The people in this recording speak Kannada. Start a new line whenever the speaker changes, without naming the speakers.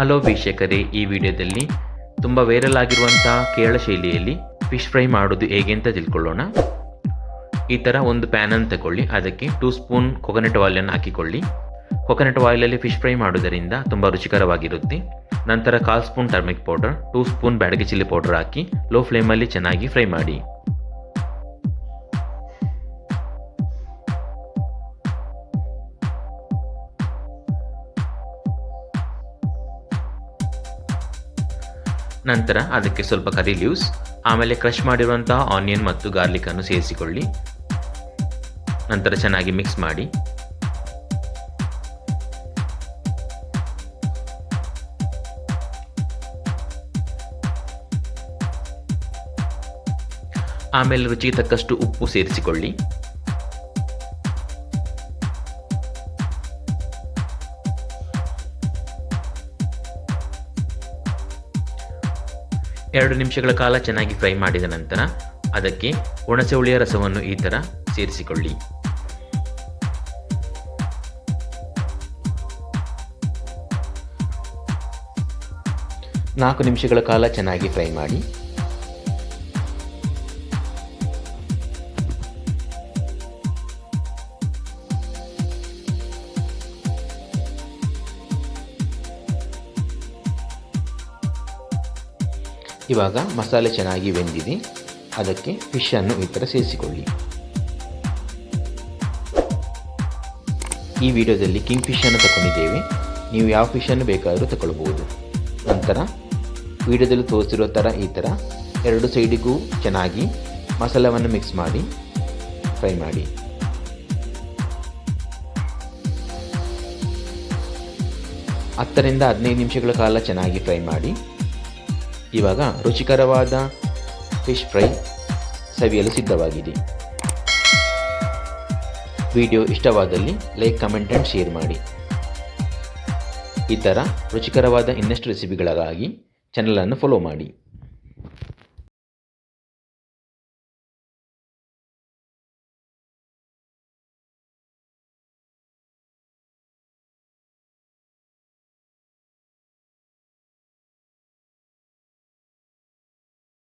ಹಲೋ ವೀಕ್ಷಕರೇ, ಈ ವಿಡಿಯೋದಲ್ಲಿ ತುಂಬ ವೈರಲ್ ಆಗಿರುವಂಥ ಕೇರಳ ಶೈಲಿಯಲ್ಲಿ ಫಿಶ್ ಫ್ರೈ ಮಾಡೋದು ಹೇಗೆ ಅಂತ ತಿಳ್ಕೊಳ್ಳೋಣ. ಈ ಥರ ಒಂದು ಪ್ಯಾನನ್ನು ತಗೊಳ್ಳಿ, ಅದಕ್ಕೆ 2 ಸ್ಪೂನ್ ಕೊಕೊನಟ್ ಆಯಿಲನ್ನು ಹಾಕಿಕೊಳ್ಳಿ. ಕೊಕೊನಟ್ ಆಯಿಲಲ್ಲಿ ಫಿಶ್ ಫ್ರೈ ಮಾಡೋದರಿಂದ ತುಂಬ ರುಚಿಕರವಾಗಿರುತ್ತೆ. ನಂತರ 1/4 spoon turmeric powder, 2 spoon Byadagi chilli powder ಹಾಕಿ ಲೋ ಫ್ಲೇಮಲ್ಲಿ ಚೆನ್ನಾಗಿ ಫ್ರೈ ಮಾಡಿ. ನಂತರ ಅದಕ್ಕೆ ಸ್ವಲ್ಪ ಕರಿ ಲೀವ್ಸ್, ಆಮೇಲೆ ಕ್ರಷ್ ಮಾಡಿರುವಂತಹ ಆನಿಯನ್ ಮತ್ತು ಗಾರ್ಲಿಕನ್ನು ಸೇರಿಸಿಕೊಳ್ಳಿ. ನಂತರ ಚೆನ್ನಾಗಿ ಮಿಕ್ಸ್ ಮಾಡಿ. ಆಮೇಲೆ ರುಚಿಗೆ ತಕ್ಕಷ್ಟು ಉಪ್ಪು ಸೇರಿಸಿಕೊಳ್ಳಿ. ಎರಡು ನಿಮಿಷಗಳ ಕಾಲ ಚೆನ್ನಾಗಿ ಫ್ರೈ ಮಾಡಿದ ನಂತರ ಅದಕ್ಕೆ ಹುಣಸೆ ಹುಳಿಯ ರಸವನ್ನು ಈ ಥರ ಸೇರಿಸಿಕೊಳ್ಳಿ. ನಾಲ್ಕು ನಿಮಿಷಗಳ ಕಾಲ ಚೆನ್ನಾಗಿ ಫ್ರೈ ಮಾಡಿ. ಇವಾಗ ಮಸಾಲೆ ಚೆನ್ನಾಗಿ ಬೆಂದಿದೆ, ಅದಕ್ಕೆ ಫಿಶನ್ನು ಈ ಥರ ಸೇರಿಸಿಕೊಳ್ಳಿ. ಈ ವಿಡಿಯೋದಲ್ಲಿ ಕಿಂಗ್ ಫಿಶನ್ನು ತಗೊಂಡಿದ್ದೇವೆ, ನೀವು ಯಾವ ಫಿಶನ್ನು ಬೇಕಾದರೂ ತಗೊಳ್ಬೋದು. ನಂತರ ವಿಡಿಯೋದಲ್ಲಿ ತೋರಿಸಿರೋ ಥರ ಈ ಥರ ಎರಡು ಸೈಡಿಗೂ ಚೆನ್ನಾಗಿ ಮಸಾಲವನ್ನು ಮಿಕ್ಸ್ ಮಾಡಿ ಫ್ರೈ ಮಾಡಿ. ಹತ್ತರಿಂದ 15 ನಿಮಿಷಗಳ ಕಾಲ ಚೆನ್ನಾಗಿ ಫ್ರೈ ಮಾಡಿ. ಇವಾಗ ರುಚಿಕರವಾದ ಫಿಶ್ ಫ್ರೈ ಸವಿಯಲು ಸಿದ್ಧವಾಗಿದೆ. ವಿಡಿಯೋ ಇಷ್ಟವಾದಲ್ಲಿ ಲೈಕ್, ಕಮೆಂಟ್ ಆ್ಯಂಡ್ ಶೇರ್ ಮಾಡಿ. ಈ ಥರ ರುಚಿಕರವಾದ ಇನ್ನಷ್ಟು ರೆಸಿಪಿಗಳಿಗಾಗಿ ಚಾನಲನ್ನು ಫಾಲೋ ಮಾಡಿ.